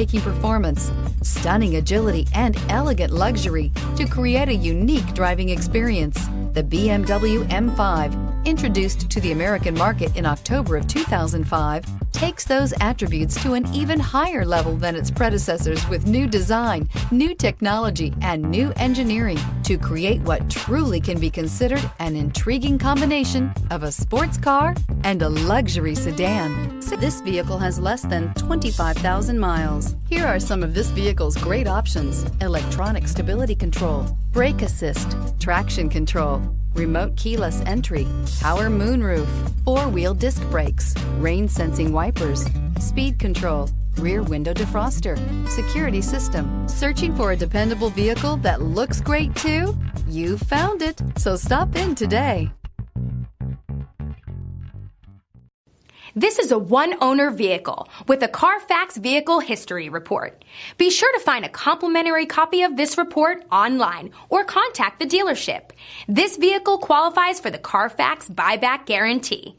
breathtaking performance, stunning agility, and elegant luxury to create a unique driving experience. The BMW M5, introduced to the American market in October of 2005, takes those attributes to an even higher level than its predecessors with new design, new technology, and new engineering to create what truly can be considered an intriguing combination of a sports car and a luxury sedan. This vehicle has less than 25,000 miles. Here are some of this vehicle's great options: electronic stability control, brake assist, traction control, remote keyless entry, power moonroof, four-wheel disc brakes, rain-sensing wipers, speed control, rear window defroster, security system. Searching for a dependable vehicle that looks great too? You found it, so stop in today. This is a one-owner vehicle with a Carfax Vehicle History Report. Be sure to find a complimentary copy of this report online or contact the dealership. This vehicle qualifies for the Carfax Buyback Guarantee.